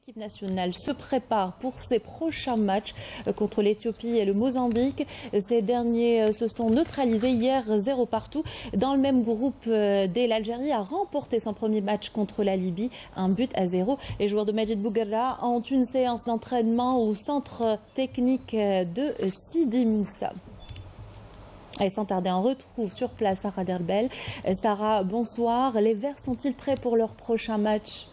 L'équipe nationale se prépare pour ses prochains matchs contre l'Éthiopie et le Mozambique. Ces derniers se sont neutralisés hier 0 partout. Dans le même groupe, l'Algérie a remporté son premier match contre la Libye, 1-0. Les joueurs de Majid Bouguerra ont une séance d'entraînement au centre technique de Sidi Moussa. Et sans tarder, on retrouve sur place Sarah Derbel. Sarah, bonsoir. Les Verts sont-ils prêts pour leur prochain match ?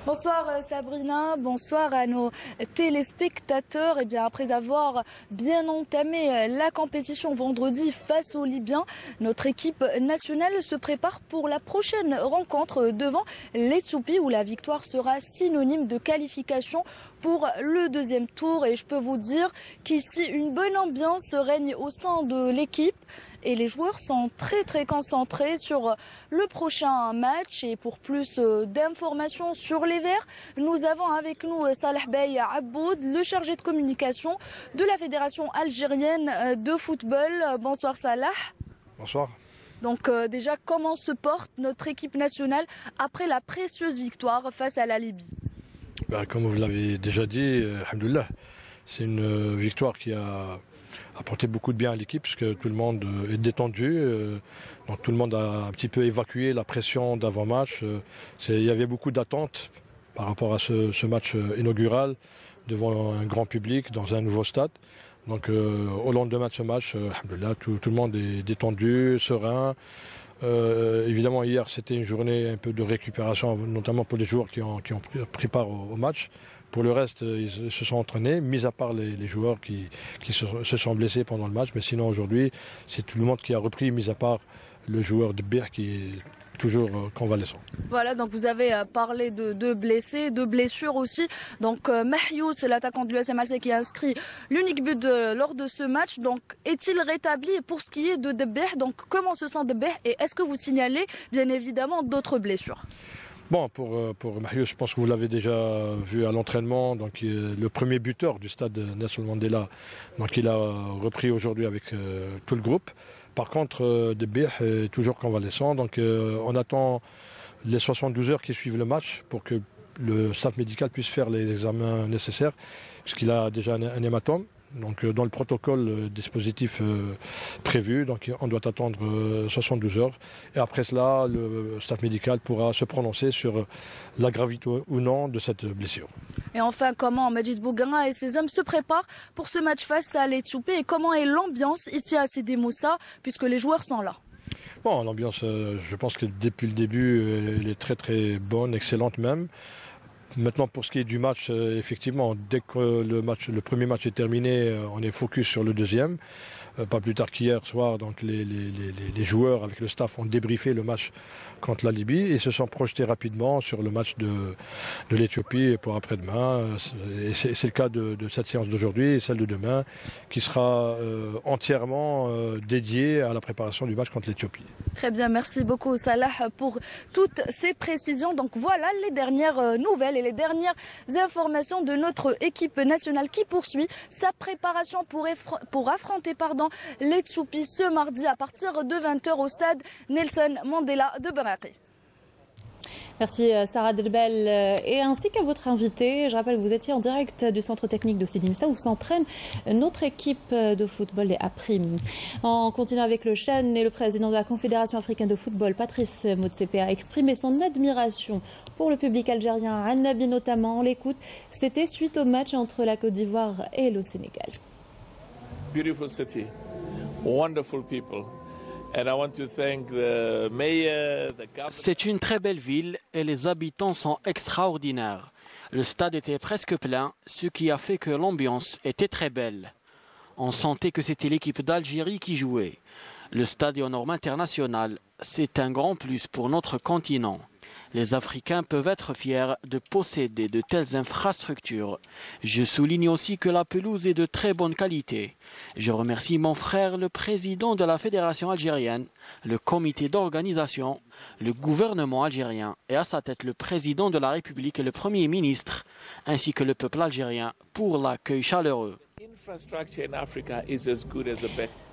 Bonsoir Sabrina, bonsoir à nos téléspectateurs. Et bien après avoir bien entamé la compétition vendredi face aux Libyens, notre équipe nationale se prépare pour la prochaine rencontre devant l'Éthiopie où la victoire sera synonyme de qualification pour le deuxième tour. Et je peux vous dire qu'ici une bonne ambiance règne au sein de l'équipe. Et les joueurs sont très concentrés sur le prochain match. Et pour plus d'informations sur les Verts, nous avons avec nous Salah Bey Aboud, le chargé de communication de la Fédération algérienne de football. Bonsoir Salah. Bonsoir. Donc déjà, comment se porte notre équipe nationale après la précieuse victoire face à la Libye ? Comme vous l'avez déjà dit, alhamdoulilah, c'est une victoire qui a apporté beaucoup de bien à l'équipe parce que tout le monde est détendu. Donc tout le monde a un petit peu évacué la pression d'avant-match. Il y avait beaucoup d'attentes par rapport à ce match inaugural devant un grand public dans un nouveau stade. Donc au lendemain de ce match, alhamdoulilah, tout le monde est détendu, serein. Évidemment, hier, c'était une journée un peu de récupération, notamment pour les joueurs qui ont pris part au match. Pour le reste, ils se sont entraînés, mis à part les joueurs qui se sont blessés pendant le match. Mais sinon, aujourd'hui, c'est tout le monde qui a repris, mis à part le joueur de Bir qui est toujours convalescent. Voilà, donc vous avez parlé de blessés, de blessures aussi. Donc Mahious, l'attaquant de l'USM Alger qui a inscrit l'unique but lors de ce match, donc est-il rétabli? Et pour ce qui est de Debeh, donc comment se sent Debeh et est-ce que vous signalez bien évidemment d'autres blessures? Bon, pour Mahious, je pense que vous l'avez déjà vu à l'entraînement, donc le premier buteur du stade Nelson Mandela, donc il a repris aujourd'hui avec tout le groupe. Par contre, Debeh est toujours convalescent, donc on attend les 72 heures qui suivent le match pour que le staff médical puisse faire les examens nécessaires, puisqu'il a déjà un hématome. Donc dans le protocole dispositif prévu, donc on doit attendre 72 heures. Et après cela, le staff médical pourra se prononcer sur la gravité ou non de cette blessure. Et enfin, comment Majid Bouguerra et ses hommes se préparent pour ce match face à l'Éthiopie et comment est l'ambiance ici à Sidi Moussa, puisque les joueurs sont là? Bon, l'ambiance, je pense que depuis le début, elle est très bonne, excellente même. Maintenant, pour ce qui est du match, effectivement, dès que le premier match est terminé, on est focus sur le deuxième. Pas plus tard qu'hier soir, donc les joueurs avec le staff ont débriefé le match contre la Libye et se sont projetés rapidement sur le match de l'Éthiopie pour après-demain. Et c'est le cas de cette séance d'aujourd'hui et celle de demain qui sera entièrement dédiée à la préparation du match contre l'Éthiopie. Très bien, merci beaucoup Salah pour toutes ces précisions. Donc voilà les dernières nouvelles et les dernières informations de notre équipe nationale qui poursuit sa préparation pour affronter l'Éthiopie ce mardi à partir de 20h au stade Nelson Mandela de Bamako. Merci Sarah Delbel et ainsi qu'à votre invité. Je rappelle que vous étiez en direct du centre technique de Sidi Moussa où s'entraîne notre équipe de football des A-Prime. En continuant avec le Chan et le président de la Confédération africaine de football, Patrice Motsepe, a exprimé son admiration pour le public algérien, Annabi notamment. On l'écoute, c'était suite au match entre la Côte d'Ivoire et le Sénégal. Beautiful city, wonderful people. And I want to thank the mayor, the governor. C'est une très belle ville et les habitants sont extraordinaires. Le stade était presque plein, ce qui a fait que l'ambiance était très belle. On sentait que c'était l'équipe d'Algérie qui jouait. Le stade est aux normes internationales. C'est un grand plus pour notre continent. Les Africains peuvent être fiers de posséder de telles infrastructures. Je souligne aussi que la pelouse est de très bonne qualité. Je remercie mon frère, le président de la Fédération algérienne, le comité d'organisation, le gouvernement algérien et à sa tête le président de la République et le Premier ministre, ainsi que le peuple algérien pour l'accueil chaleureux.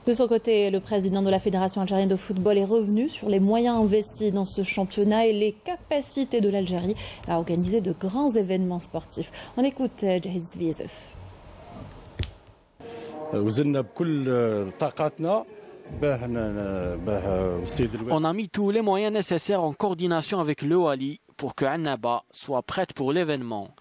De son côté, le président de la Fédération algérienne de football est revenu sur les moyens investis dans ce championnat et les capacités de l'Algérie à organiser de grands événements sportifs. On écoute Jahid Zviezef. On a mis tous les moyens nécessaires en coordination avec le Wali pour que Annaba soit prête pour l'événement.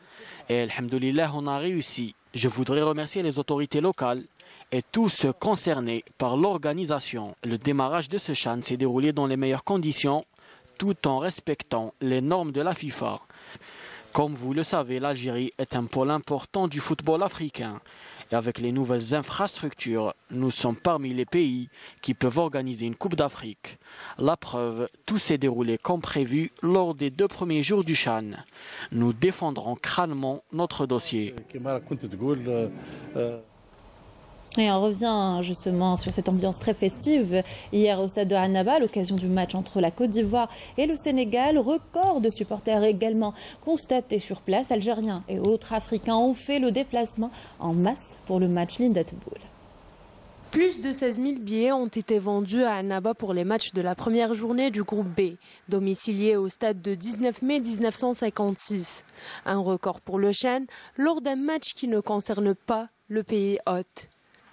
Et alhamdoulilah, on a réussi. Je voudrais remercier les autorités locales et tous ceux concernés par l'organisation. Le démarrage de ce CHAN s'est déroulé dans les meilleures conditions, tout en respectant les normes de la FIFA. Comme vous le savez, l'Algérie est un pôle important du football africain. Et avec les nouvelles infrastructures, nous sommes parmi les pays qui peuvent organiser une Coupe d'Afrique. La preuve, tout s'est déroulé comme prévu lors des 2 premiers jours du CHAN. Nous défendrons crânement notre dossier. Et on revient justement sur cette ambiance très festive hier au stade de Annaba à l'occasion du match entre la Côte d'Ivoire et le Sénégal. Record de supporters également constatés sur place. Algériens et autres Africains ont fait le déplacement en masse pour le match Lindet Boul. Plus de 16 000 billets ont été vendus à Annaba pour les matchs de la première journée du groupe B, domicilié au stade de 19 mai 1956. Un record pour le CHAN lors d'un match qui ne concerne pas le pays hôte.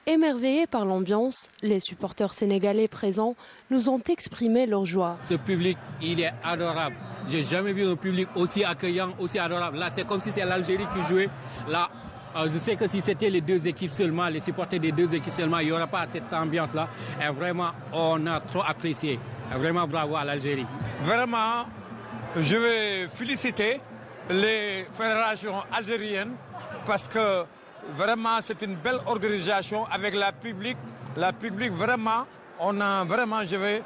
Émerveillés par l'ambiance, les supporters sénégalais présents nous ont exprimé leur joie. Ce public, il est adorable. J'ai jamais vu un public aussi accueillant, aussi adorable. Là, c'est comme si c'est l'Algérie qui jouait. Là, je sais que si c'était les deux équipes seulement, les supporters des deux équipes seulement, il n'y aura pas cette ambiance-là. Et vraiment, on a trop apprécié. Vraiment bravo à l'Algérie. Vraiment, je vais féliciter les fédérations algériennes parce que vraiment, c'est une belle organisation avec la public. La public, vraiment, je vais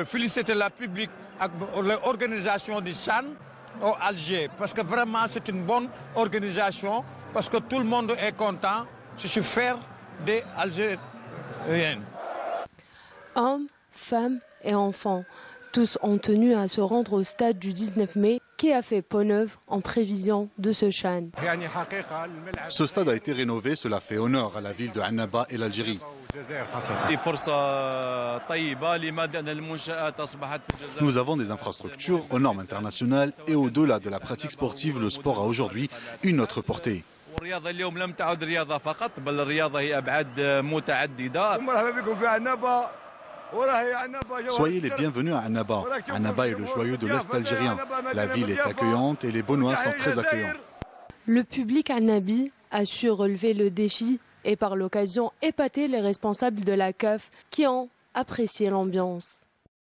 féliciter la public avec l'organisation du CHAN au Alger. Parce que vraiment, c'est une bonne organisation. Parce que tout le monde est content. Je suis fier des Algériens. Hommes, femmes et enfants, tous ont tenu à se rendre au stade du 19 mai qui a fait peau neuve en prévision de ce CHAN. Ce stade a été rénové, cela fait honneur à la ville de Annaba et l'Algérie. Nous avons des infrastructures aux normes internationales et au-delà de la pratique sportive, le sport a aujourd'hui une autre portée. Soyez les bienvenus à Annaba. Annaba est le joyau de l'Est algérien. La ville est accueillante et les Beaunois sont très accueillants. Le public annabi a su relever le défi et par l'occasion épater les responsables de la CAF qui ont apprécié l'ambiance.